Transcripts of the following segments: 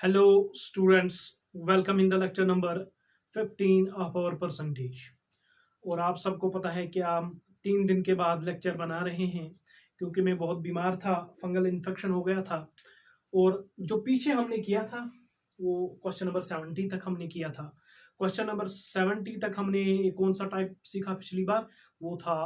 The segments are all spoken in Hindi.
Hello, students. Welcome in the lecture number 15 of our percentage. और आप सबको पता है कि हम 3 दिन के बाद लेक्चर बना रहे हैं क्योंकि मैं बहुत बीमार था, फंगल इन्फेक्शन हो गया था। और जो पीछे हमने किया था वो क्वेश्चन नंबर 70 तक हमने किया था। क्वेश्चन नंबर 70 तक हमने कौन सा टाइप सीखा पिछली बार? वो था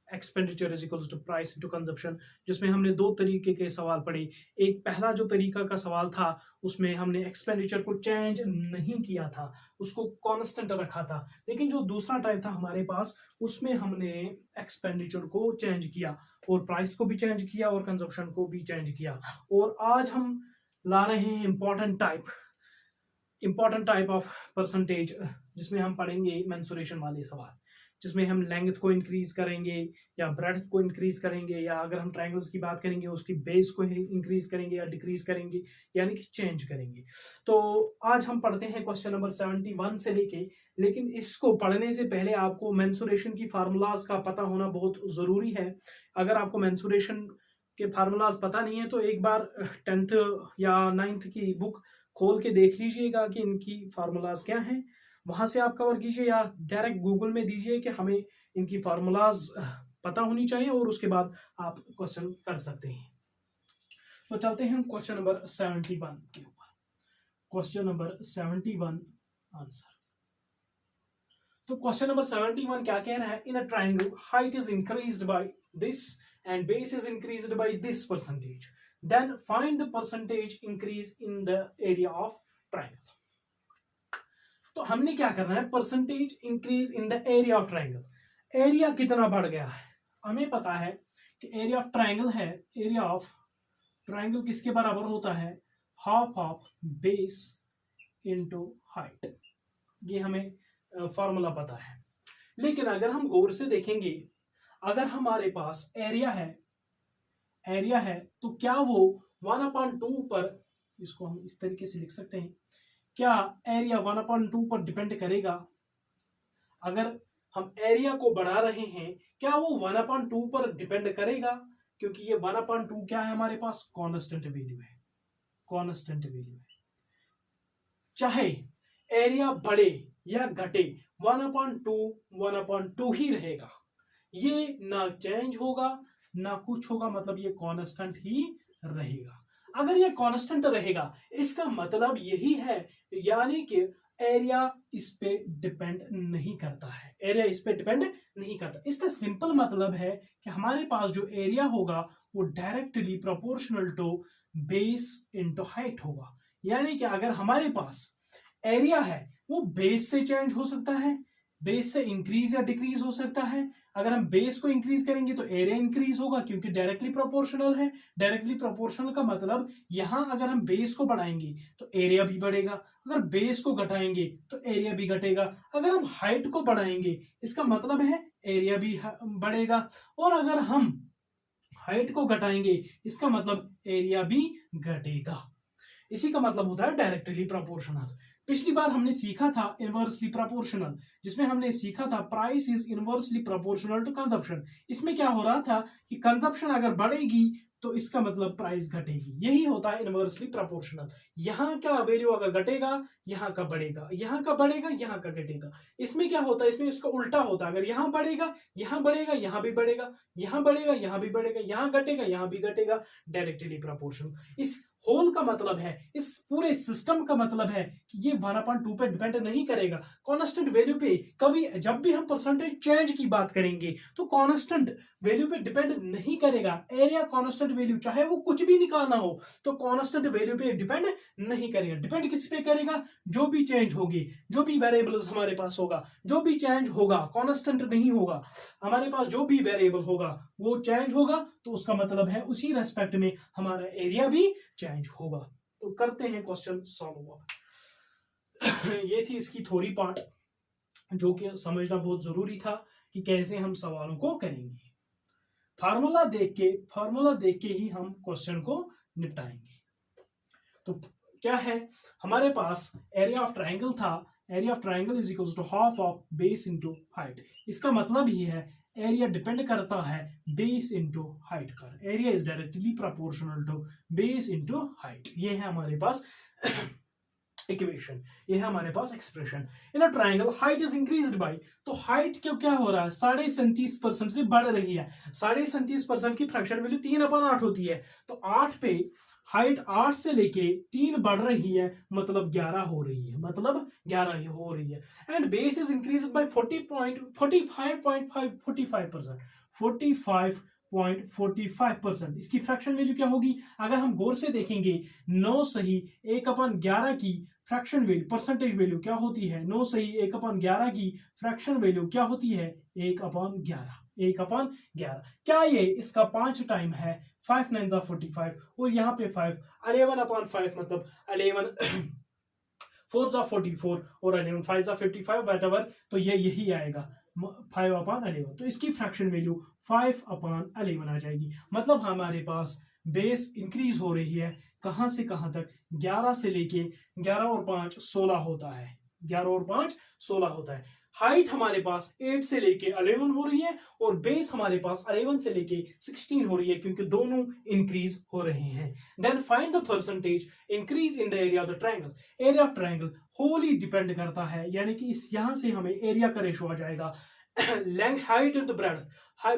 expenditure is equals to price into consumption, जिसमें हमने दो तरीके के सवाल पढ़े। एक पहला जो तरीका का सवाल था उसमें हमने एक्सपेंडिचर को चेंज नहीं किया था, उसको कांस्टेंट रखा था। लेकिन जो दूसरा टाइप था हमारे पास उसमें हमने एक्सपेंडिचर को चेंज किया और प्राइस को भी चेंज किया और कंजप्शन को भी चेंज किया। और आज हम ला रहे हैं इंपॉर्टेंट टाइप ऑफ परसेंटेज, जिसमें हम पढ़ेंगे मेंसुरेशन वाले सवाल, जिसमें हम लेंथ को इंक्रीज करेंगे या ब्रेड्थ को इंक्रीज करेंगे, या अगर हम ट्रायंगल्स की बात करेंगे उसकी बेस को इंक्रीज करेंगे या डिक्रीज करेंगे, यानी कि चेंज करेंगे। तो आज हम पढ़ते हैं क्वेश्चन नंबर 71 से लेके। लेकिन इसको पढ़ने से पहले आपको मेंसुरेशन की फार्मूलाज का पता होना बहुत जरूरी है। अगर आपको मेंसुरेशन के फार्मूलाज पता नहीं है तो एक बार 10th या 9th की बुक खोल के देख लीजिएगा कि इनकी फार्मूलाज क्या हैं, वहां से आप कवर कीजिए या डायरेक्ट गूगल में दीजिए कि हमें इनकी फार्मूलाज पता होनी चाहिए और उसके बाद आप क्वेश्चन कर सकते हैं। तो चलते हैं क्वेश्चन नंबर 71 के ऊपर। Question number 71 answer. तो क्वेश्चन नंबर 71 क्या कह रहा है? In a triangle height is increased by this and base is increased by this percentage, then find the percentage increase in the area of triangle. तो हमने क्या करना है? Percentage increase in the area of triangle. Area कितना बढ़ गया है? हमें पता है कि एरिया ऑफ ट्राइंगल है, एरिया ऑफ ट्राइंगल किसके बराबर होता है? Half of base into height. ये हमें फॉर्मूला पता है। लेकिन अगर हम गौर से देखेंगे, अगर हमारे पास एरिया है तो क्या वो 1/2 पर, इसको हम इस तरीके से लिख सकते हैं, क्या एरिया 1/2 पर डिपेंड करेगा? अगर हम एरिया को बढ़ा रहे हैं क्या वो 1/2 पर डिपेंड करेगा? क्योंकि ये 1/2 क्या है हमारे पास? कांस्टेंट वैल्यू है, कांस्टेंट वैल्यू है। चाहे एरिया बढ़े या घटे, 1/2 ही रहेगा। ये ना चेंज होगा ना कुछ होगा, मतलब ये कांस्टेंट ही रहेगा। अगर ये कांस्टेंट रहेगा इसका मतलब यही है, यानी कि एरिया इस पे डिपेंड नहीं करता है, एरिया इस पे डिपेंड नहीं करता। इसका सिंपल मतलब है कि हमारे पास जो एरिया होगा वो directly proportional to base into height होगा। यानी कि अगर हमारे पास एरिया है वो बेस से चेंज हो सकता है, बेस से इंक्रीज या डिक्रीज हो सकता है। अगर हम बेस को इंक्रीज करेंगे तो एरिया इंक्रीज होगा क्योंकि डायरेक्टली प्रोपोर्शनल है। डायरेक्टली प्रोपोर्शनल का मतलब यहां अगर हम बेस को बढ़ाएंगे तो एरिया भी बढ़ेगा, अगर बेस को घटाएंगे तो एरिया भी घटेगा। अगर हम हाइट को बढ़ाएंगे इसका मतलब है एरिया भी बढ़ेगा, और अगर हम हाइट को घटाएंगे इसका मतलब एरिया भी घटेगा। इसी का मतलब होता है डायरेक्टली प्रोपोर्शनल। पिछली बार हमने सीखा था इनवर्सली प्रोपोर्शनल, जिसमें हमने सीखा था price is inversely proportional to consumption. इसमें क्या हो रहा था कि कंजप्शन अगर बढ़ेगी तो इसका मतलब प्राइस घटेगी, यही होता है इनवर्सली प्रोपोर्शनल। यहाँ का वैल्यू अगर घटेगा यहाँ का बढ़ेगा, यहाँ का बढ़ेगा यहाँ का घटेगा। इसमें क्या होता है? इसमें इसका उल्टा होता है, अगर यहाँ बढ़ेगा यहाँ बढ़ेगा, यहाँ भी बढ़ेगा, यहाँ बढ़ेगा यहाँ भी बढ़ेगा, यहाँ घटेगा यहाँ भी घटेगा, डायरेक्टली प्रोपोर्शनल। इस होल का मतलब है, इस पूरे सिस्टम का मतलब है कि ये 1/2 पे डिपेंड नहीं करेगा, कांस्टेंट वैल्यू पे। कभी जब भी हम परसेंटेज चेंज की बात करेंगे तो कांस्टेंट वैल्यू पे डिपेंड नहीं करेगा। एरिया कांस्टेंट वैल्यू चाहे वो कुछ भी निकालना हो तो कांस्टेंट वैल्यू पे डिपेंड नहीं करेगा। डिपेंड किस पे करेगा? जो भी चेंज होगी, जो भी वेरिएबल्स हमारे पास होगा, जो भी चेंज होगा कांस्टेंट नहीं होगा। हमारे पास जो भी वेरिएबल होगा वो चेंज होगा तो उसका मतलब है उसी रेस्पेक्ट में हमारा एरिया भी चेंज होगा। तो करते हैं क्वेश्चन सॉल्व। ये थी इसकी थ्योरी पार्ट, जो कि समझना बहुत जरूरी था कि कैसे हम सवालों को करेंगे। फार्मूला देख के ही हम क्वेश्चन को निपटाएंगे। तो क्या है हमारे पास? एरिया ऑफ ट्राइंगल था, area of triangle is equal to half of base into height. इसका मतलब ही है एरिया डिपेंड करता है बेस इंटू हाइट पर। Area is directly proportional to base into height. ये है हमारे पास इक्वेशन, ये है हमारे पास expression. In a triangle height is increased by, तो हाइट क्यों क्या हो रहा है, 37.5% से बढ़ रही है। 37.5% की फ्रैक्शन वैल्यू 3/8 होती है, तो 8 पे हाइट 8 से लेके 3 बढ़ रही है, मतलब 11 हो रही है, मतलब 11 ही हो रही है। And base is increase bye 45.45%, 45.45%। इसकी फ्रैक्शन वैल्यू क्या होगी, अगर हम गौर से देखेंगे, 9 सही 1/11 की फ्रैक्शन वैल्यू, परसेंटेज वैल्यू क्या होती है, 9 सही 1/11 की फ्रैक्शन वैल्यू क्या होती है, 1/11, 1/11। क्या ये इसका 5 टाइम है, 5 9 45, और यहाँ पे 5, 11/5 मतलब 11 4 44 और 11 5 55 whatever, तो ये यही आएगा 5/11। तो इसकी फ्रैक्शन वैल्यू 5/11 आ जाएगी। मतलब हमारे पास बेस इंक्रीज हो रही है, कहां से कहां तक, 11 से लेके 11 और 5 16 होता है, 11 और 5 16 होता है। हाइट हमारे पास 8 से लेके 11 हो रही है, और बेस हमारे पास 11 से लेके 16 हो रही है, क्योंकि दोनों इंक्रीज हो रहे हैं। Then find the percentage increase in the area of the triangle. Area of triangle wholly depend करता है, यानी कि इस यहां से हमें एरिया का रेशो आ जाएगा, length height into breadth,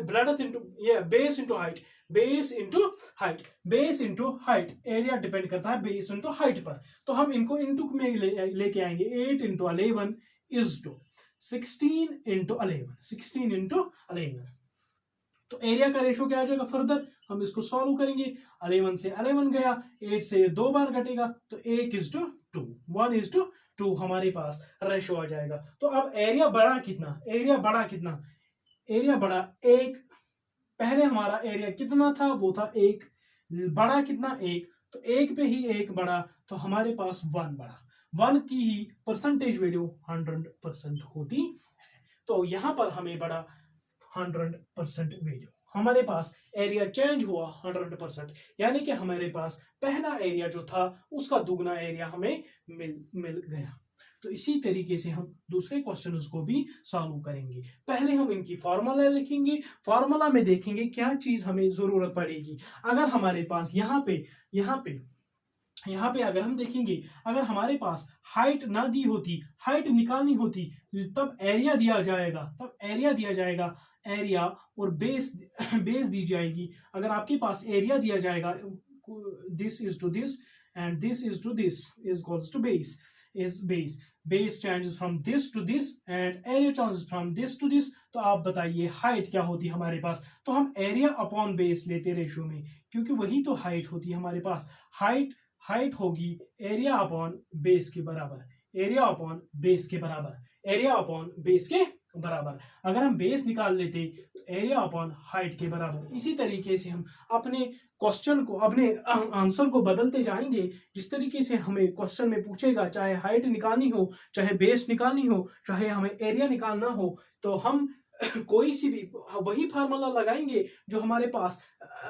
breadth into ये base into height, base into height, base into height. Area depend करता है बेस इनटू हाइट पर, तो हम इनको इनटू में लेके आएंगे। 8 × 11 इज टू 16 × 11, 16 × 11। तो एरिया का रेशो क्या आ जाएगा, फर्दर हम इसको सॉल्व करेंगे। 11 से 11 गया, 8 से 2 बार घटेगा, तो 1:2, 1:2 हमारे पास रेशो आ जाएगा। तो अब एरिया बढ़ा कितना, एरिया बढ़ा कितना, एरिया बढ़ा 1। पहले हमारा एरिया कितना था, वो था 1, बढ़ा कितना 1, तो 1 पे ही 1 बढ़ा, तो हमारे पास 1 बढ़ा। 1 की ही परसेंटेज वैल्यू 100% होती है, तो यहां पर हमें बढ़ा 100% वैल्यू। हमारे पास एरिया चेंज हुआ 100%, यानी कि हमारे पास पहला एरिया जो था उसका दुगना एरिया हमें मिल गया। तो इसी तरीके से हम दूसरे क्वेश्चंस को भी सॉल्व करेंगे। पहले हम इनकी फॉर्मूला लिखेंगे, फॉर्मूला में देखेंगे क्या चीज हमें जरूरत पड़ेगी। अगर हमारे पास यहाँ पे अगर हम देखेंगे, अगर हमारे पास हाइट ना दी होती, हाइट निकालनी होती, तब एरिया दिया जाएगा, तब एरिया दिया जाएगा, एरिया और बेस बेस दी जाएगी। अगर आपके पास एरिया दिया जाएगा, this is to this and this is to this is equals to base, is base, base changes from this to this and area changes from this to this. तो आप बताइए हाइट क्या होती है हमारे पास, तो हम एरिया अपॉन बेस लेते रेशो में, क्योंकि वही तो हाइट होती है हमारे पास। हाइट होगी एरिया अपॉन बेस के बराबर, एरिया अपॉन बेस के बराबर, एरिया अपॉन बेस के बराबर। अगर हम बेस निकाल लेते तो एरिया अपॉन हाइट के बराबर। इसी तरीके से हम अपने क्वेश्चन को, अपने आंसर को बदलते जाएंगे। जिस तरीके से हमें क्वेश्चन में पूछेगा, चाहे हाइट निकालनी हो, चाहे बेस निकालनी हो, चाहे हमें एरिया निकालना हो, तो हम कोई सी भी वही फार्मूला लगाएंगे जो हमारे पास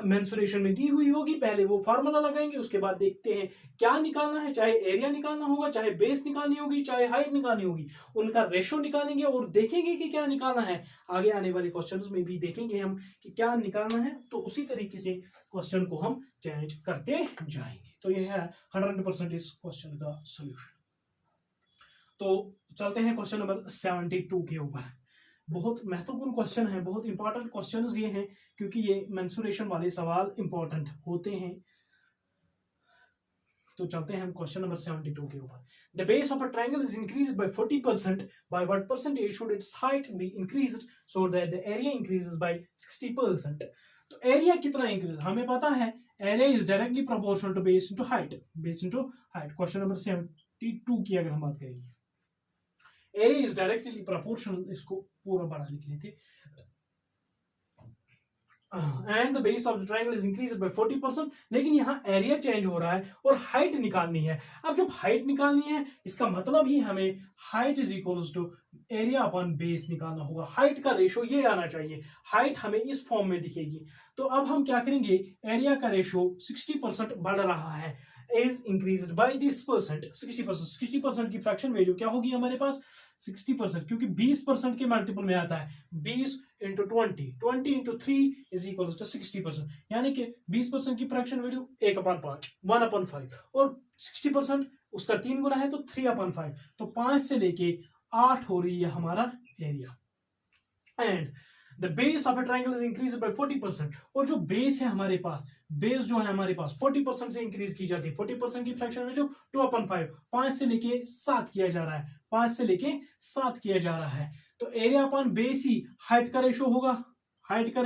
मेंसुरेशन में दी हुई होगी। पहले वो फार्मूला लगाएंगे, उसके बाद देखते हैं क्या निकालना है, चाहे एरिया निकालना होगा, चाहे बेस निकालनी होगी, चाहे हाइट निकालनी होगी, उनका रेशो निकालेंगे और देखेंगे कि क्या निकालना है। आगे आने वाले क्वेश्चंस में भी देखेंगे हम कि क्या निकालना है, तो उसी तरीके से क्वेश्चन को हम चेंज करते जाएंगे। तो यह है 100% इस क्वेश्चन का सोल्यूशन। तो चलते हैं क्वेश्चन नंबर 72 के ऊपर। बहुत महत्वपूर्ण क्वेश्चन है, बहुत इंपॉर्टेंट क्वेश्चंस ये हैं, क्योंकि ये मेंसुरेशन वाले सवाल इंपॉर्टेंट होते हैं। तो चलते हैं हम क्वेश्चन नंबर 72 के ऊपर। The base of a triangle is increased by 40%, by what percentage should its height be increased so that the area increases by 60%। तो एरिया कितना इंक्रीज, हमें पता है area is directly proportional to base into height, base into height. Question number 72 की अगर हम बात करेंगे, एरिया इज डायरेक्टली प्रोपोर्शनल, इसको पूरा बड़ा लिख लेते, and the base of the triangle is increased by 40%। लेकिन यहाँ एरिया चेंज हो रहा है और हाइट निकालनी है। अब जब हाइट निकालनी है, इसका मतलब ही हमें height is equals to area upon base निकालना होगा। हाइट का रेशो ये आना चाहिए, हाइट हमें इस फॉर्म में दिखेगी। तो अब हम क्या करेंगे, एरिया का रेशो 60% बढ़ रहा है, is increased by this percent, 60%। 60% की फ्रैक्शन वैल्यू क्या होगी हमारे पास, 60%, क्योंकि 20% के मल्टीपल में आता है, 20 × 20, 20 × 3 इज इक्वल टू 60%। यानी कि 20% की फ्रैक्शन वैल्यू 1/5, 1/5, और 60% उसका 3 गुना है तो 3/5, तो 5 से लेके 8 हो रही है हमारा area. And the base of a triangle is increase bye 40%, और जो बेस है हमारे पास, बेस जो है हमारे पास 40% से इंक्रीज की जाती है। 40% की फ्रैक्शन वैल्यू 2/5, 5 से लेके 7 किया जा रहा है, 5 से लेके 7 किया जा रहा है। तो एरिया अपॉन बेस ही हाइट का रेशो होगा, हाइट का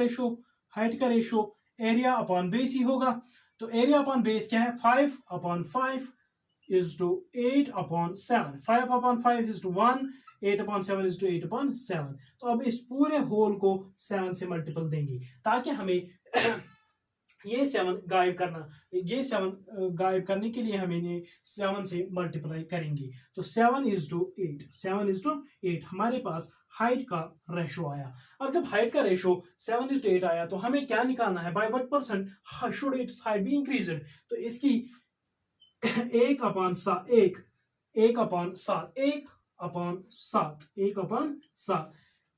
रेशो एरिया अपॉन बेस ही होगा। तो एरिया अपॉन बेस क्या है, 5/5 is to 8/7, 5/5 is to 1, 8/7 is to 8/7। तो अब इस पूरे होल को 7 से मल्टीपल देंगे ताकि हमें ये 7 गायब करना, ये 7 गायब करने के लिए हमें इन्हें 7 से मल्टीप्लाई करेंगे। तो 7:8 हमारे पास हाइट का रेशो आया। अब जब हाइट का रेशो 7:8 आया तो हमें क्या निकालना है, by what percent should its height be increased. तो इसकी 1/7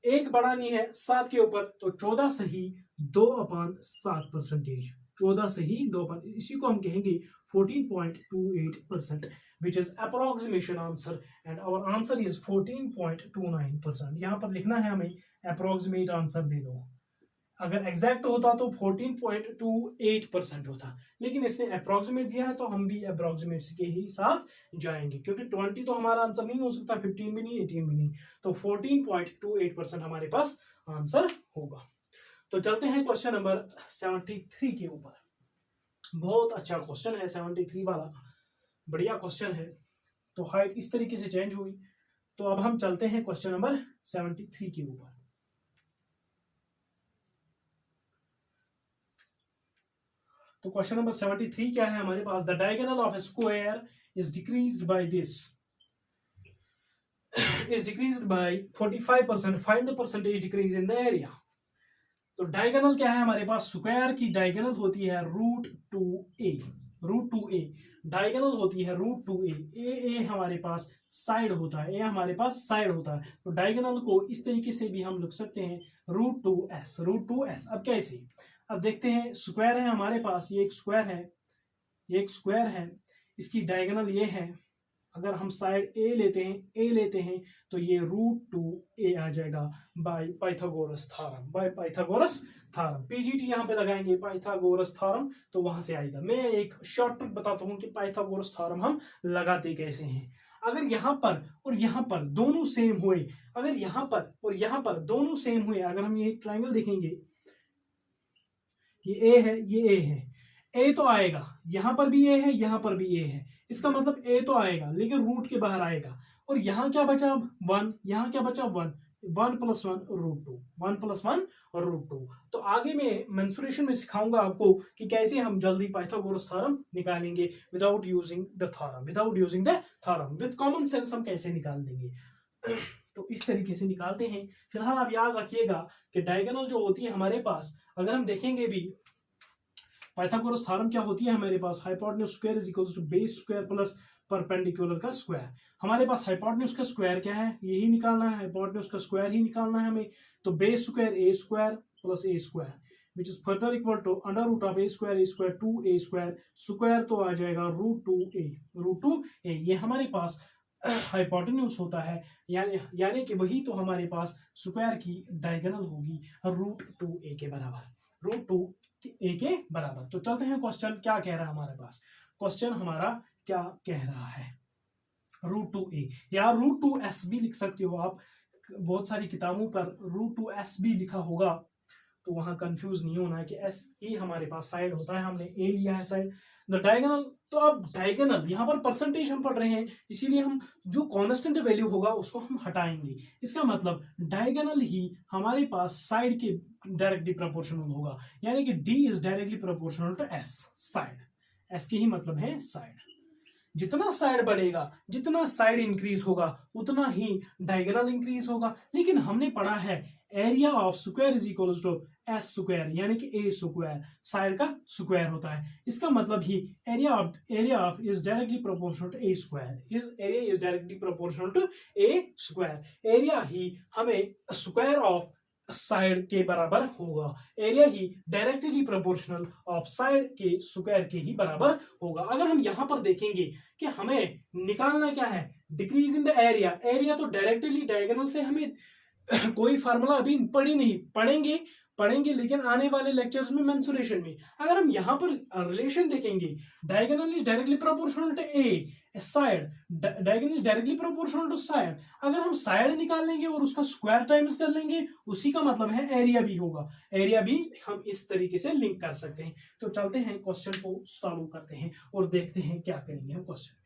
एक बढ़ानी है 7 के ऊपर, तो 14 से ही 2/7%, 14 से ही 2, इसी को हम कहेंगे 14.28%, which is approximation answer, and our answer is 14.29%। यहां पर लिखना है हमें अप्रोक्सीमेट आंसर दे दो। अगर एग्जैक्ट होता तो 14.28% होता, लेकिन इसने अप्रोक्सीमेट दिया है तो हम भी अप्रोक्सीमेट के ही साथ जाएंगे, क्योंकि 20 तो हमारा आंसर नहीं हो सकता, 15 भी नहीं, 18 भी नहीं, तो 14.28% हमारे पास आंसर होगा। तो चलते हैं क्वेश्चन नंबर 73 के ऊपर। बहुत अच्छा क्वेश्चन है 73 वाला, बढ़िया क्वेश्चन है। तो हाइट इस तरीके से चेंज हुई। तो अब हम चलते हैं क्वेश्चन नंबर 73 के ऊपर। तो क्वेश्चन नंबर 73 क्या है हमारे पास, the diagonal of a square is decreased by this, is decreased by 45%, find the percentage decrease in the area. तो डायगोनल क्या है हमारे पास, स्क्वायर की डायगोनल होती है √2a, √2a डायगोनल होती है √2a, ए हमारे पास साइड होता है, ए हमारे पास साइड होता है। तो डायगोनल को इस तरीके से भी हम लिख सकते हैं √2s। अब कैसे, अब देखते हैं, स्क्वायर है हमारे पास, ये एक स्क्वायर है, ये एक स्क्वायर है, इसकी डायगोनल ये है। अगर हम साइड ए लेते हैं तो ये √2a आ जाएगा बाय पाइथागोरस थ्योरम, पीजीटी यहाँ पे लगाएंगे पाइथागोरस थ्योरम, तो वहां से आएगा। मैं एक शॉर्ट ट्रिक बताता हूँ कि पाइथागोरस थ्योरम हम लगाते कैसे हैं। अगर यहाँ पर और यहाँ पर दोनों सेम हुए, अगर यहाँ पर और यहाँ पर दोनों सेम हुए, अगर हम ये ट्राइंगल देखेंगे, ये ए है, ये ए है, ए तो आएगा, यहां पर भी ए है, यहां पर भी ए है, इसका मतलब ए तो आएगा लेकिन रूट के बाहर आएगा। और यहां क्या बचा, 1, यहां क्या बचा, 1, 1 + 1 √2, 1 + 1 और √2। तो आगे में मेंसुरेशन में सिखाऊंगा आपको कि कैसे हम जल्दी पाइथागोरस थ्योरम निकालेंगे without using the theorem, with common sense हम कैसे निकाल देंगे। तो इस तरीके से निकालते हैं। फिलहाल आप याद रखिएगा कि डायगोनल जो होती है हमारे पास, अगर हम देखेंगे भी पाइथागोरस थ्योरम क्या होती है हमारे पास, hypotenuse square is equals to base square plus perpendicular का स्क्वायर। हमारे पास हाइपोटेन्यूज का स्क्वायर क्या है, यही निकालना है, हाइपोटेन्यूज का स्क्वायर ही निकालना है हमें। तो base square a square plus a square which is further equal to under root of a square 2a square, square तो आ जाएगा √2a, ये हमारे पास हाइपोटेन्यूज होता है, यानी कि वही तो हमारे पास स्क्वायर की डायगोनल होगी √2a के बराबर, √2a के बराबर। तो चलते हैं क्वेश्चन क्या कह रहा है हमारे पास, क्वेश्चन हमारा क्या कह रहा है, √2a या √2s भी लिख सकते हो आप, बहुत सारी किताबों पर √2s भी लिखा होगा, तो वहां कंफ्यूज नहीं होना है कि s ही हमारे पास साइड होता है, हमने a लिया है साइड। द डायगोनल, तो अब डायगोनल यहाँ पर परसेंटेज हम पढ़ रहे हैं, इसीलिए हम जो कांस्टेंट वैल्यू होगा उसको हम हटाएंगे। इसका मतलब डायगोनल ही हमारे पास साइड के डायरेक्टली प्रोपोर्शनल होगा, यानी कि d is directly proportional to s, side, s के ही मतलब है साइड। जितना साइड बढ़ेगा, जितना साइड इंक्रीज होगा, उतना ही डायगोनल इंक्रीज होगा। लेकिन हमने पढ़ा है area of square is equals to S square, यानी कि ए स्क्वायर, साइड का स्क्वायर होता है। इसका मतलब ही area of is directly proportional to a square, area is directly proportional to a square. Area ही हमें स्क्वायर ऑफ साइड के बराबर होगा, एरिया ही डायरेक्टली प्रोपोर्शनल ऑफ साइड के स्क्वायर के ही बराबर होगा। अगर हम यहां पर देखेंगे कि हमें निकालना क्या है, decrease in the area. Area तो डायरेक्टली डायगोनल से हमें कोई फार्मूला अभी पढ़ी नहीं, पढ़ेंगे लेकिन आने वाले लेक्चर्स में मेंसुरेशन में। अगर हम यहाँ पर रिलेशन देखेंगे, diagonal is directly proportional to a side, diagonal is directly proportional to side. अगर हम साइड निकाल लेंगे और उसका स्क्वायर टाइम्स कर लेंगे, उसी का मतलब है एरिया भी होगा। एरिया भी हम इस तरीके से लिंक कर सकते हैं। तो चलते हैं क्वेश्चन को सॉल्व करते हैं और देखते हैं क्या करेंगे हम क्वेश्चन में।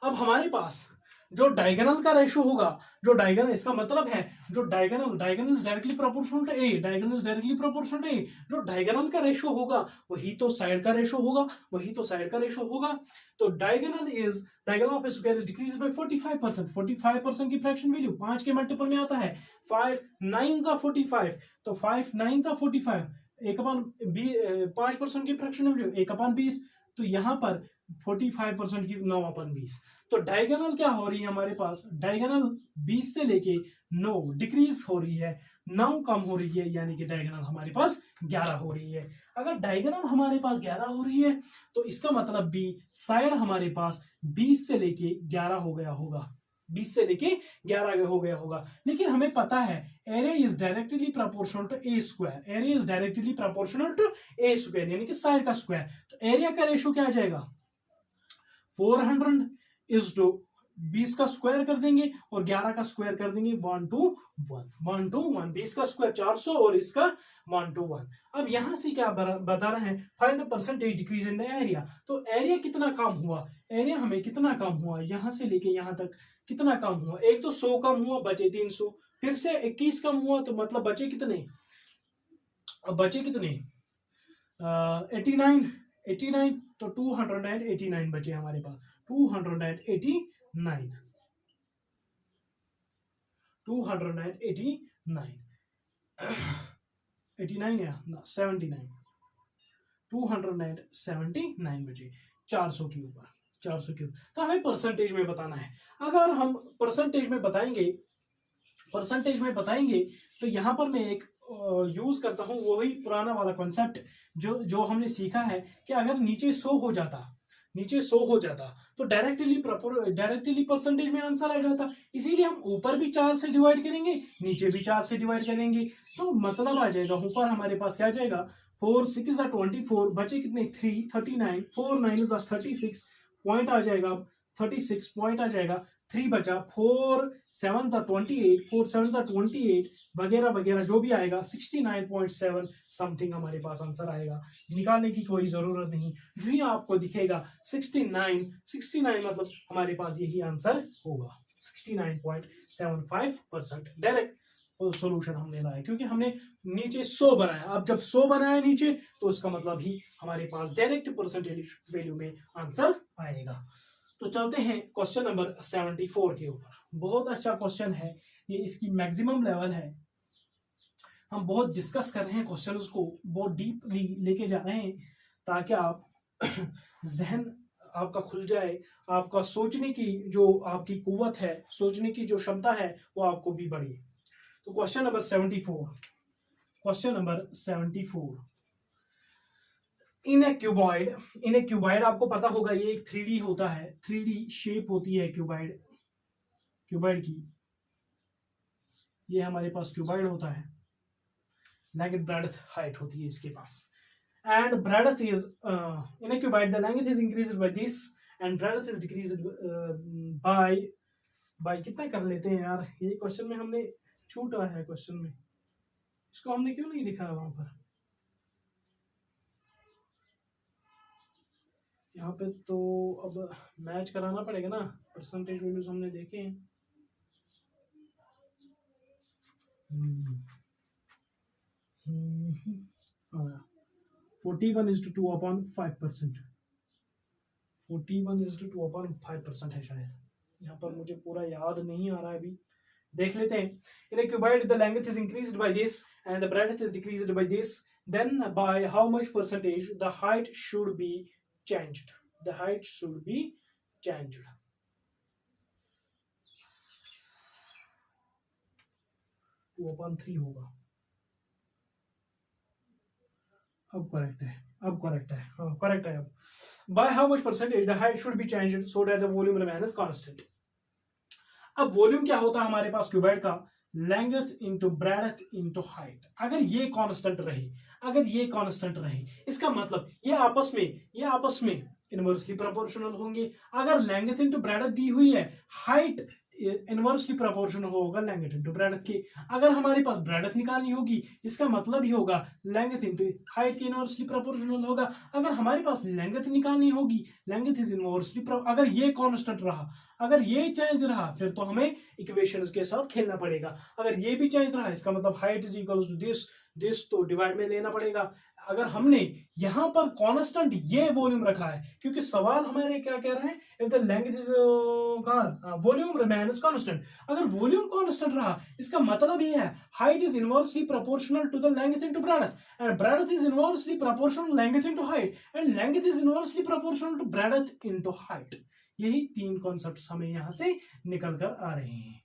अब हमारे पास जो डायगोनल का रेशो होगा, जो डायगोनल, इसका मतलब है जो diagonal is directly proportional to a, diagonal is directly proportional to a, जो डायगोनल का रेशो होगा वही तो साइड का रेशो होगा, वही तो साइड का रेशो होगा। तो diagonal of a square is decrease by 45%। 45% की फ्रैक्शन वैल्यू 5 के मल्टीपल में आता है। 5 9 45, तो 5 9 45, 5% की फ्रैक्शन वैल्यू 1/20, तो यहाँ पर 45% की 9/20। तो डायगोनल क्या हो रही है हमारे पास, डायगोनल 20 से लेके 9 डिक्रीज हो रही है, 9 कम हो रही है, यानी कि डायगोनल हमारे पास 11 हो रही है। अगर डायगोनल हमारे पास 11 हो रही है तो इसका मतलब भी साइड हमारे पास 20 से लेके 11 हो गया होगा, 20 से लेके 11 हो गया होगा। लेकिन हमें पता है area is directly proportional to a square, area is directly proportional to a square, यानी कि साइड का स्क्वायर। तो एरिया का रेशो क्या आ जाएगा, 400 इज टू 20 का स्क्वायर कर देंगे और 11 का स्क्वायर कर देंगे, 1 to 1, 20 का स्क्वायर 400 और इसका 1 to 1। अब यहां से क्या बताना है, find the percentage decrease in the area. तो एरिया कितना कम हुआ, एरिया हमें कितना कम हुआ, यहां से लेके यहां तक कितना कम हुआ, एक तो 100 कम हुआ, बचे 300, फिर से 21 कम हुआ, तो मतलब बचे कितने, बचे कितने 89, 89, तो 289 बचे हमारे पास, 289, 89 या ना 79, 279 बचे 400 के ऊपर, 400 के ऊपर। तो हमें परसेंटेज में बताना है। अगर हम परसेंटेज में बताएंगे तो यहां पर मैं एक यूज करता हूं वही पुराना वाला कॉन्सेप्ट जो हमने सीखा है कि अगर नीचे 100 हो जाता तो डायरेक्टली परसेंटेज में आंसर आ जाता। इसीलिए हम ऊपर भी 4 से डिवाइड करेंगे, नीचे भी 4 से डिवाइड करेंगे, तो मतलब आ जाएगा ऊपर हमारे पास क्या आ जाएगा, 4 6 24, बचे कितने 3 39, 4 9 36 पॉइंट आ जाएगा, 36 पॉइंट आ जाएगा, 3 बचा, 4 7 28, 4 7 28 वगैरह वगैरह जो भी आएगा 69.7 समथिंग हमारे पास आंसर आएगा। निकालने की कोई जरूरत नहीं, जो ही आपको दिखेगा 69 मतलब हमारे पास यही आंसर होगा, 69.75% डायरेक्ट सॉल्यूशन हमने लाया, क्योंकि हमने नीचे 100 बनाया। अब जब 100 बनाया नीचे तो उसका मतलब ही हमारे पास डायरेक्ट परसेंटेज वैल्यू में आंसर आएगा। तो चलते हैं क्वेश्चन नंबर 74 के ऊपर। बहुत अच्छा क्वेश्चन है ये, इसकी मैक्सिमम लेवल है, हम बहुत डिस्कस कर रहे हैं क्वेश्चंस को, बहुत डीपली लेके जा रहे हैं ताकि आप जहन आपका खुल जाए, आपका सोचने की जो आपकी कुव्वत है, सोचने की जो क्षमता है वो आपको भी बढ़े। तो question number 74, in a cuboid आपको पता होगा ये एक 3D होता है, 3D शेप होती है क्यूबॉइड की। ये हमारे पास क्यूबॉइड होता है, लेंथ ब्रेड्थ हाइट होती है इसके पास, and breadth is in a cuboid the length is increased by this and breadth is decreased by कितना कर लेते हैं यार, ये क्वेश्चन में हमने छूटा है, क्वेश्चन में इसको हमने क्यों नहीं लिखा है वहां पर, यहाँ पे तो अब मैच कराना पड़ेगा ना, परसेंटेज वैल्यूज हमने देखे हैं। 41:2/5%, 41:2/5% है शायद, यहाँ पर मुझे पूरा याद नहीं आ रहा है अभी, देख लेते हैं। In a cuboid the length is increased by this and the breadth is decreased by this, then by how much percentage the height should be changed, the height should be changed। 2/3 होगा, अब करेक्ट है। अब करेक्ट है, हाँ करेक्ट है। अब bye how much percentage the height should be changed so that the volume remains constant. अब वॉल्यूम क्या होता है हमारे पास क्यूबॉइड का, length into breadth into height. अगर ये कांस्टेंट रहे, अगर ये कांस्टेंट रहे, इसका मतलब ये आपस में इनवर्सली प्रोपोर्शनल होंगे। अगर लेंथ इंटू ब्रेडथ दी हुई है, हाइट इनवर्सली प्रोपोर्शनल होगा लेंथ इंटू ब्रेडथ के। अगर हमारे पास ब्रेडथ निकालनी होगी, इसका मतलब ही होगा लेंथ इंटू हाइट के इनवर्सली प्रोपोर्शनल होगा। अगर हमारे पास लेंथ निकालनी होगी, लेंथ इज इनवर्सली, अगर ये कांस्टेंट रहा, अगर ये चेंज रहा, फिर तो हमें इक्वेशंस के साथ खेलना पड़ेगा। अगर ये भी चेंज रहा, इसका मतलब height is equal to this तो डिवाइड में लेना पड़ेगा। अगर हमने यहां पर कांस्टेंट ये वॉल्यूम रखा है, क्योंकि सवाल हमारे क्या कह रहे हैं, if the length is volume remains constant. अगर वॉल्यूम कांस्टेंट रहा, इसका मतलब ये है height is inversely proportional to the length into breadth, and breadth is inversely proportional length into height, and length is inversely proportional to breadth into height. यही तीन कॉन्सेप्ट्स हमें यहां से निकल कर आ रहे हैं,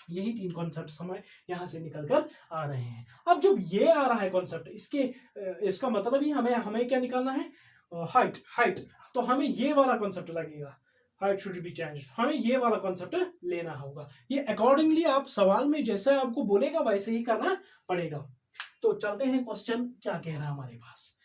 यही तीन कॉन्सेप्ट हमें यहां से निकल कर आ रहे हैं। अब जब ये आ रहा है कॉन्सेप्ट, इसका मतलब ही हमें क्या निकालना है, हाइट। तो हमें ये वाला कॉन्सेप्ट लगेगा, हाइट शुड बी चेंज्ड, हमें ये वाला कॉन्सेप्ट लेना होगा। ये अकॉर्डिंगली आप सवाल में जैसा आपको बोलेगा वैसे ही करना पड़ेगा। तो चलते हैं क्वेश्चन क्या कह रहा है हमारे पास।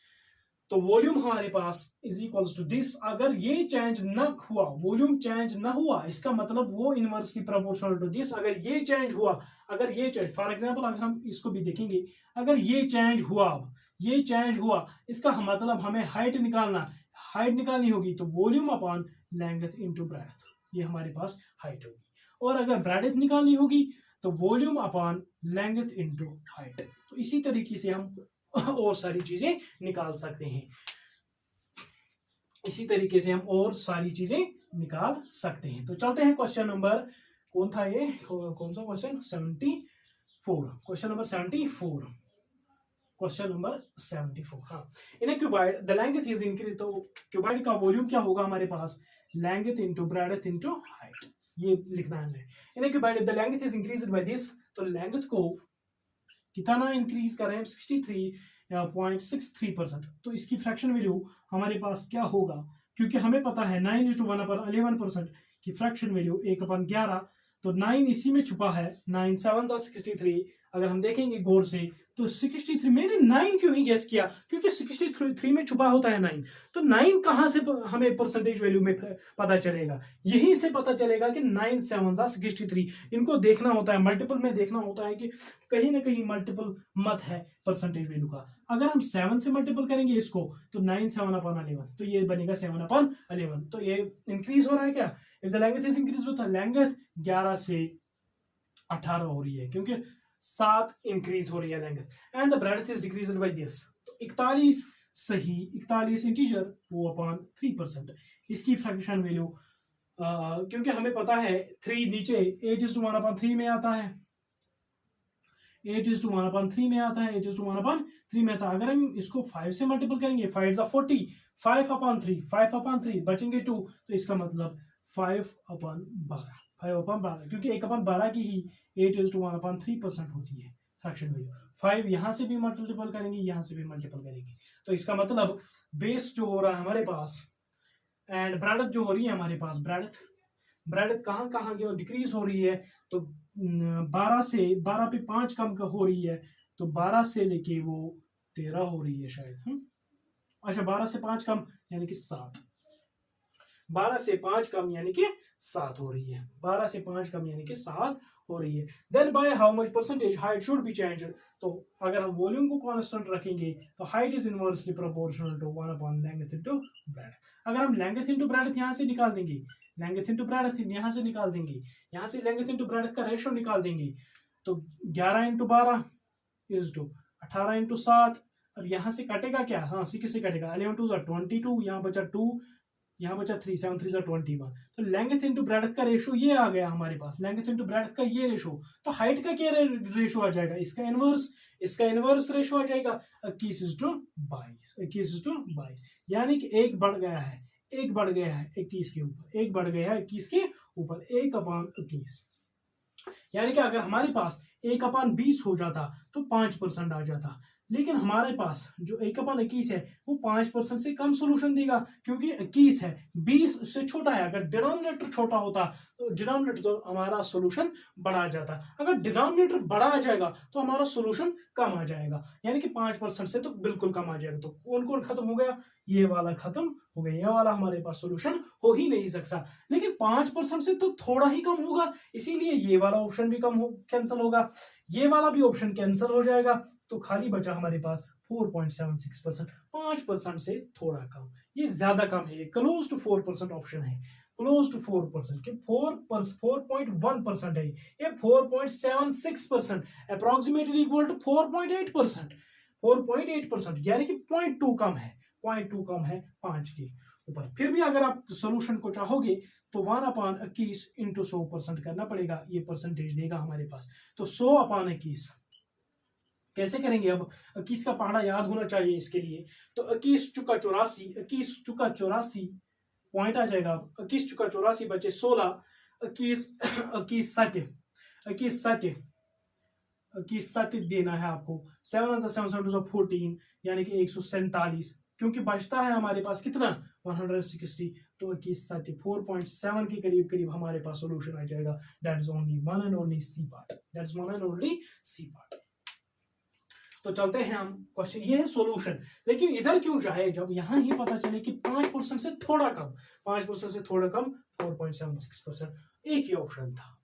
तो वॉल्यूम हमारे पास इज इक्वल्स टू दिस। अगर ये चेंज न हुआ, वॉल्यूम चेंज न हुआ, इसका मतलब वो इनवर्सली प्रोपोर्शनल टू दिस। अगर ये चेंज हुआ, अगर ये चेंज, फॉर एग्जांपल अगर हम इसको भी देखेंगे, अगर ये चेंज हुआ, अब ये चेंज हुआ, इसका मतलब हमें हाइट निकालनी होगी, तो volume upon length into breadth, ये हमारे पास हाइट होगी। और अगर ब्रेडथ निकालनी होगी तो volume upon length into height. तो इसी तरीके से हम और सारी चीजें निकाल सकते हैं, इसी तरीके से हम और सारी चीजें निकाल सकते हैं। तो चलते हैं क्वेश्चन नंबर, कौन था ये, कौन सा question, 74, question number 74, question number 74। हाँ, in a cuboid the length is increase. तो क्यूबॉइड का वॉल्यूम क्या होगा हमारे पास, length into breadth into height, ये लिखना है हमें। In a cuboid the length is increased by this, तो लेंथ को कितना इंक्रीज कर रहे हैं, 63.63%। तो इसकी फ्रैक्शन वैल्यू हमारे पास क्या होगा, क्योंकि हमें पता है 9:1/11% की फ्रैक्शन वैल्यू 1/11, तो 9 इसी में छुपा है, 9 7 63। अगर हम देखेंगे गौर से तो 63, मैंने 9 क्यों ही गेस किया, क्योंकि 63 में छुपा होता है 9। तो 9 कहां से हमें परसेंटेज वैल्यू में पता चलेगा, यहीं से पता चलेगा कि 9 7 63। इनको देखना होता है, मल्टीपल में देखना होता है कि कहीं ना कहीं मल्टीपल मत है परसेंटेज वैल्यू का। अगर हम 7 से मल्टीपल करेंगे इसको, तो 9 7/11, तो ये बनेगा 7/11। तो ये इंक्रीज हो रहा है क्या, if the length is increase with length 11 से 18 हो रही है, क्योंकि 7 इंक्रीज हो रही है length, and the breadth is decreased by this. तो 41 सही, 41 इंटीजर 2/3%। इसकी फ्रैक्शन वैल्यू, क्योंकि हमें पता है 3 नीचे 8:1/3 में आता है, 8:1/3 में आता है, 8:1/3 में आता है। अगर हम इसको 5 से मल्टीपल करेंगे, 5 40, 5/3 बचेंगे 2, तो इसका मतलब 5/12, क्योंकि 1/12 की ही 8:1/3% होती है फ्रैक्शन वैल्यू। 5 यहां से भी मल्टीपल करेंगे, यहां से भी मल्टीपल करेंगे, तो इसका मतलब बेस जो हो रहा है हमारे पास, एंड ब्रेडथ जो हो रही है हमारे पास, ब्रेडथ कहाँ कहाँ डिक्रीज हो रही है, तो 12 पे 5 कम हो रही है, तो 12 से लेके वो 13 हो रही है शायद। अच्छा, 12 से 5 कम यानी कि 7, 12 से 5 कम यानी कि 7 हो रही है, 12 से 5 कम यानी कि 7 हो रही है। Then by how much percentage height should be changed. तो अगर हम वॉल्यूम को कांस्टेंट रखेंगे, तो height is inversely proportional to 1/लेंथ इनटू ब्रेडथ। अगर हम लेंथ इनटू ब्रेडथ यहां से निकाल देंगे, लेंथ इनटू ब्रेडथ यहां से निकाल देंगे, यहां से लेंथ इनटू ब्रेडथ का रेशियो निकाल देंगे, तो 11 × 12 इज टू 18 × 7। अब यहां से कटेगा क्या, हाँ 6 से कटेगा, 11 2 22, यहाँ बचा 2, यहाँ बचा 3, 7 3 21। तो लेंथ इनटू ब्रेडथ का रेशियो ये आ गया हमारे पास, लेंथ इनटू ब्रेडथ का ये रेशियो। तो हाइट का क्या रेशियो आ जाएगा, इसका इनवर्स रेशियो आ जाएगा, 21:22, यानी कि एक बढ़ गया है 21 के ऊपर, एक बढ़ गया है 21 के ऊपर, 1/21। यानी कि अगर हमारे पास 1/20 हो जाता तो 5% आ जाता, लेकिन हमारे पास जो 1/21 है वो 5% से कम सोल्यूशन देगा, क्योंकि 21 है, 20 उससे छोटा है। अगर डिनोमिनेटर छोटा होता तो डिनोमिनेटर तो हमारा सोल्यूशन बड़ा आ जाता। अगर डिनोमिनेटर बड़ा आ जाएगा तो हमारा सोल्यूशन कम आ जाएगा, यानी कि 5% से तो बिल्कुल कम आ जाएगा। तो कौन कौन खत्म हो गया, ये वाला खत्म हो गया, ये वाला हमारे पास सोल्यूशन हो ही नहीं सकता। लेकिन 5% से तो थोड़ा ही कम होगा, इसीलिए ये वाला ऑप्शन भी कैंसिल होगा, ये वाला भी ऑप्शन कैंसिल हो जाएगा। तो खाली बचा हमारे पास 4.76%, 5% से थोड़ा कम, ये ज्यादा कम है, ये क्लोज टू 4% ऑप्शन है, क्लोज टू 4%, कि 4.1% है, ये 4.76%, अप्रोक्सीमेटली इक्वल टू 4.8%, 4.8%, यानी कि 0.2 कम है, 0.2 कम है 5 के ऊपर। फिर भी अगर आप सोल्यूशन को चाहोगे तो 1/21 इंटू 100% करना पड़ेगा, ये परसेंटेज देगा हमारे पास। तो 100/21 कैसे करेंगे, अब 21 का पहाड़ा याद होना चाहिए इसके लिए। तो 21 × 84 पॉइंट आ जाएगा। 21 × 84 बचे 16, 21 सत्य देना है आपको, 7 यानी कि 147, क्योंकि बचता है हमारे पास कितना 160। तो 21 सत्य 4.7 के करीब करीब हमारे पास सोल्यूशन आ जाएगा। That is only one and only C part, that is one and only C part. तो चलते हैं हम क्वेश्चन, ये है सोल्यूशन। लेकिन इधर क्यों जाए जब यहां ही पता चले कि 5% से थोड़ा कम, 5% से थोड़ा कम 4.76%, एक ही ऑप्शन था।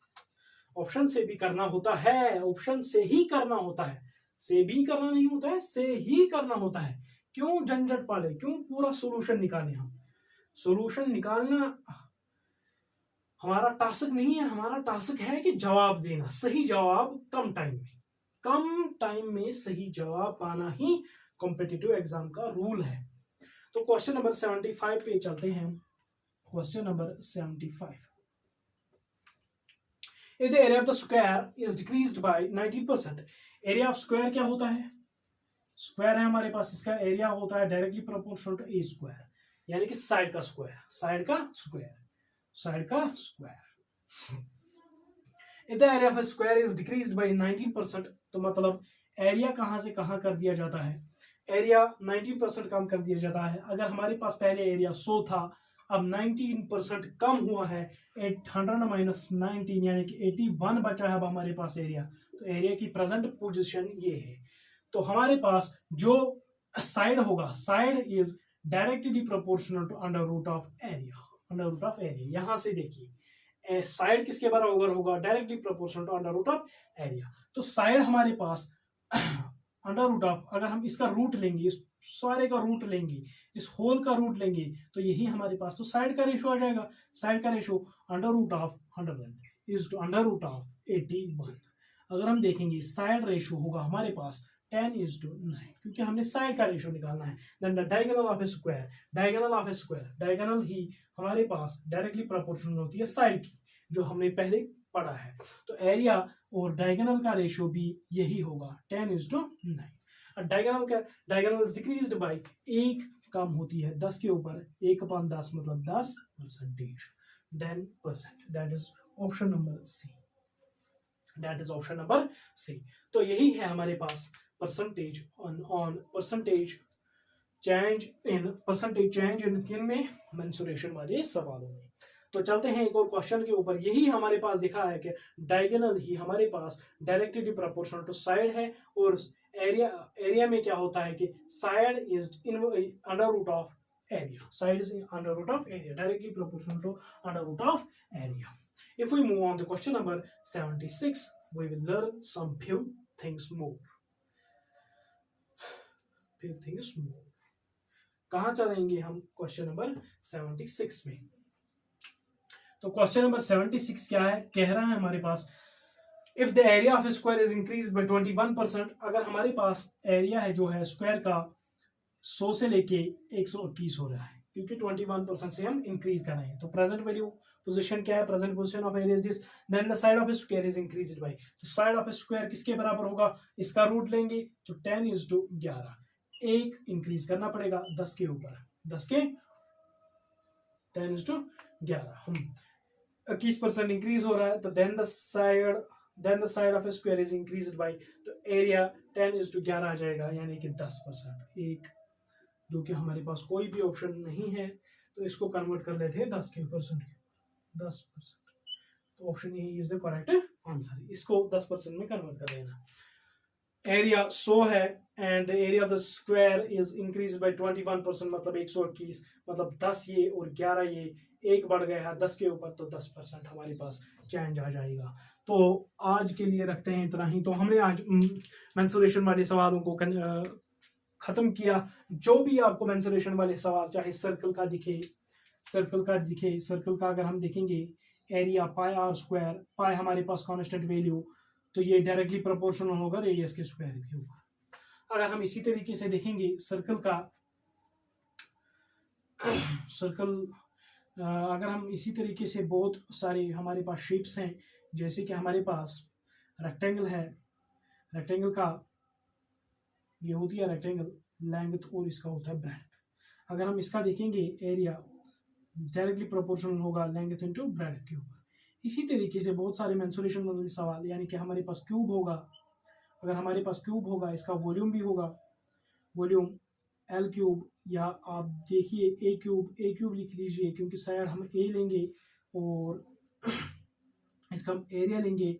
ऑप्शन से भी करना होता है, ऑप्शन से ही करना होता है, से भी करना नहीं होता है, से ही करना होता है। क्यों झंझट पाले, क्यों पूरा सोल्यूशन निकालें हम। सोल्यूशन निकालना हमारा टास्क नहीं है, हमारा टास्क है कि जवाब देना, सही जवाब कम टाइम में, कम टाइम में सही जवाब पाना ही कॉम्पिटिटिव एग्जाम का रूल है। तो क्वेश्चन नंबर 75 पे चलते हैं। Question number 75, if the area of the square is decreased by 19%, area of square क्या होता है, स्क्वायर है हमारे पास, इसका एरिया होता है directly proportional to a square, यानी कि साइड का स्क्वायर, साइड का स्क्वायर, साइड का square. if the area of a square is decreased by 19%, तो मतलब एरिया कहां से कहां कर दिया जाता है, एरिया 19% कम कर दिया जाता है। अगर हमारे पास पहले एरिया 100 था, अब 19% कम हुआ है, 800 माइनस 19 यानी कि 81 बचा है अब हमारे पास एरिया। तो एरिया की प्रेजेंट पोजीशन ये है। तो हमारे पास जो साइड होगा, side is directly proportional to under root of area, under root of area. यहां से देखिए साइड किसके बराबर होगा, directly proportional to under root of area. तो साइड हमारे पास अंडर रूट ऑफ, अगर हम इसका रूट लेंगे, इस सारे का रूट लेंगे, इस होल का रूट लेंगे, तो यही हमारे पास, तो साइड का रेशो आ जाएगा। साइड का ratio under root of 100 is to under root of 81। अगर हम देखेंगे साइड रेशो होगा हमारे पास 10:9, क्योंकि हमने साइड का रेशो निकालना है। Then the diagonal of a square, diagonal of a square, diagonal ही हमारे पास डायरेक्टली प्रोपोर्शनल होती है साइड की, जो हमने पहले पढ़ा है। तो एरिया और डायगोनल का रेशियो भी यही होगा 10:9। डायगोनल इज डिक्रीज्ड बाय, एक कम होती है 10 के ऊपर, 1/10 मतलब 10%, then percent, that is option number C, that is option number C. तो यही है हमारे पास percentage on percentage change in किन में, मेंसुरेशन वाले सवालों में। तो चलते हैं एक और क्वेश्चन के ऊपर। यही हमारे पास दिखा है कि डायगोनल ही हमारे पास डायरेक्टली प्रोपोर्शनल टू साइड है, और एरिया में क्या होता है कि side is in under root of area, side is under root of area, directly proportional to under root of area. If we move on to question number 76, we will learn some few things more. Few things more. कहाँ चलेंगे हम क्वेश्चन नंबर 76 में। तो क्वेश्चन नंबर 76 क्या है, कह रहा है हमारे पास if the area of square is increase by 21%, अगर हमारे पास एरिया है जो है स्क्वायर का 100 से लेके 121 हो रहा है, क्योंकि 21% से हम इंक्रीज कर रहे हैं। तो प्रेजेंट वैल्यू पोजीशन क्या है, present position of area is this, then the side of a square is increased by, तो साइड ऑफ ए स्क्वायर किसके बराबर होगा, इसका रूट लेंगे तो 10:11, एक इंक्रीज करना पड़ेगा 10 के ऊपर, 10 के 10:11, हम 21% इंक्रीज हो रहा है, तो then the side then the side of a square is increased by, तो एरिया 10:11 आ जाएगा, यानी कि 10%। एक जो कि हमारे पास कोई भी ऑप्शन नहीं है, तो इसको कन्वर्ट कर लेते हैं 10%। 10%, तो option A is the correct answer. इसको 10% में कन्वर्ट कर लेना। एरिया 100 है and the area of the square is increase by 21%, मतलब 121, मतलब 10 ये और 11 ये, एक बढ़ गया है 10 के ऊपर, तो 10% हमारे पास चेंज आ जाएगा। तो आज के लिए रखते हैं इतना ही। तो हमने आज मेंसुरेशन वाले सवालों को खत्म किया। जो भी आपको मेंसुरेशन वाले सवाल, चाहे सर्कल का दिखे, सर्कल का अगर हम देखेंगे एरिया पाई आर स्क्वायर, पाई हमारे पास कांस्टेंट वैल्यू, तो ये डायरेक्टली प्रोपोर्शनल होगा रेडियस के स्क्वायर के ऊपर। अगर हम इसी तरीके से देखेंगे अगर हम इसी तरीके से बहुत सारे हमारे पास शेप्स हैं, जैसे कि हमारे पास रेक्टेंगल है, रेक्टेंगल का ये होती है रेक्टेंगल लेंथ और इसका होता है ब्रेड्थ। अगर हम इसका देखेंगे एरिया डायरेक्टली प्रोपोर्शनल होगा लेंथ इनटू ब्रेड्थ के ऊपर। इसी तरीके से बहुत सारे मेंसुरेशन वाले सवाल, यानी कि हमारे पास क्यूब होगा, अगर हमारे पास क्यूब होगा इसका वॉल्यूम भी होगा, वॉल्यूम एल क्यूब, या आप देखिए ए क्यूब लिख लीजिए, क्योंकि साइड हम ए लेंगे और इसका हम एरिया लेंगे।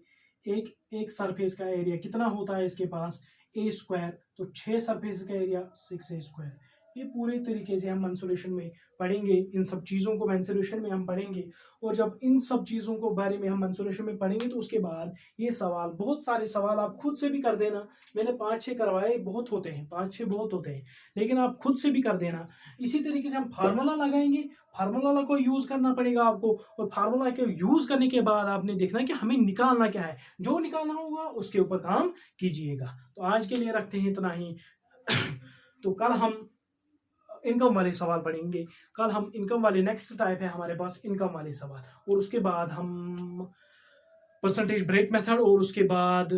एक सरफेस का एरिया कितना होता है इसके पास, ए स्क्वायर, तो 6 सरफेस का एरिया 6a स्क्वायर। ये पूरे तरीके से हम मेंसुरेशन में पढ़ेंगे, इन सब चीज़ों को मेंसुरेशन में हम पढ़ेंगे। और जब इन सब चीज़ों को बारे में हम मेंसुरेशन में पढ़ेंगे, तो उसके बाद ये सवाल, बहुत सारे सवाल आप खुद से भी कर देना। मैंने 5-6 करवाए, बहुत होते हैं 5-6 बहुत होते हैं, लेकिन आप खुद से भी कर देना। इसी तरीके से हम फार्मूला लगाएंगे, फार्मूला को यूज़ करना पड़ेगा आपको, और फार्मूला के यूज़ करने के बाद आपने देखना कि हमें निकालना क्या है, जो निकालना होगा उसके ऊपर काम कीजिएगा। तो आज के लिए रखते हैं इतना ही। तो कल हम इनकम वाले सवाल पढ़ेंगे। कल हम इनकम वाले, नेक्स्ट टाइप है हमारे पास इनकम वाले सवाल, और उसके बाद हम परसेंटेज ब्रेक मेथड, और उसके बाद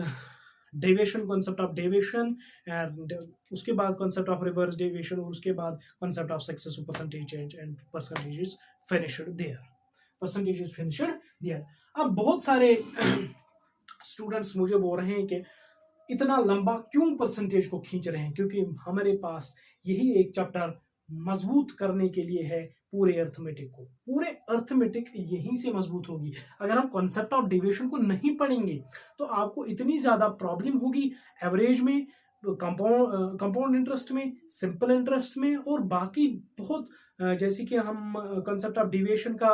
deviation, concept of deviation, and उसके बाद कॉन्सेप्ट ऑफ रिवर्स डेविएशन, और उसके बाद concept of successive percentage change and percentages finished there. अब बहुत सारे स्टूडेंट्स मुझे बोल रहे हैं कि इतना लंबा क्यों परसेंटेज को खींच रहे हैं, क्योंकि हमारे पास यही एक चैप्टर मजबूत करने के लिए है पूरे अर्थमेटिक को। पूरे अर्थमेटिक यहीं से मजबूत होगी। अगर हम कॉन्सेप्ट ऑफ डेविएशन को नहीं पढ़ेंगे तो आपको इतनी ज़्यादा प्रॉब्लम होगी एवरेज में, कंपाउंड इंटरेस्ट में, सिंपल इंटरेस्ट में, और बाकी बहुत, जैसे कि हम कॉन्सेप्ट ऑफ डेविएशन का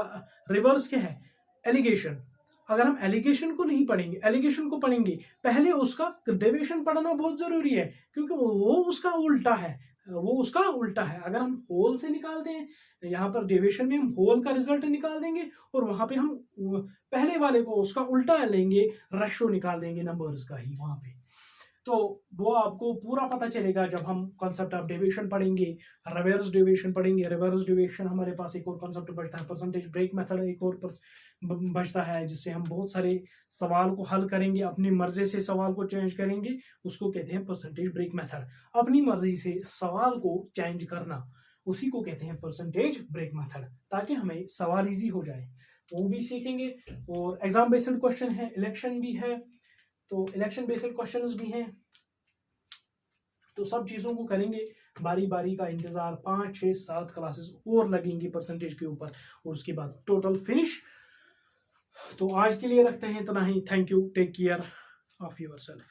रिवर्स क्या है, एलिगेशन। अगर हम एलिगेशन को नहीं पढ़ेंगे, एलिगेशन को पढ़ेंगे, पहले उसका डेविएशन पढ़ना बहुत जरूरी है, क्योंकि वो उसका उल्टा है, अगर हम होल से निकालते हैं, यहाँ पर डेविएशन में हम होल का रिजल्ट निकाल देंगे, और वहां पे हम पहले वाले को उसका उल्टा लेंगे, रेशो निकाल देंगे नंबर्स का ही वहां पे। तो वो आपको पूरा पता चलेगा जब हम कॉन्सेप्ट ऑफ डेविएशन पढ़ेंगे, रिवर्स डेविएशन पढ़ेंगे। रिवर्स डेविएशन हमारे पास एक और कॉन्सेप्ट बचता है, परसेंटेज ब्रेक मेथड एक और बचता है, जिससे हम बहुत सारे सवाल को हल करेंगे, अपनी मर्जी से सवाल को चेंज करेंगे, उसको कहते हैं परसेंटेज ब्रेक मेथड। अपनी मर्जी से सवाल को चेंज करना, उसी को कहते हैं परसेंटेज ब्रेक मेथड, ताकि हमें सवाल इजी हो जाए, वो भी सीखेंगे। और एग्जाम बेस्ड क्वेश्चन है, इलेक्शन भी है, तो इलेक्शन बेस्ड क्वेश्चंस भी हैं, तो सब चीज़ों को करेंगे। बारी बारी का इंतजार, 5, 6, 7 क्लासेस और लगेंगी परसेंटेज के ऊपर, और उसके बाद टोटल फिनिश। तो आज के लिए रखते हैं इतना ही। Thank you, take care of your self.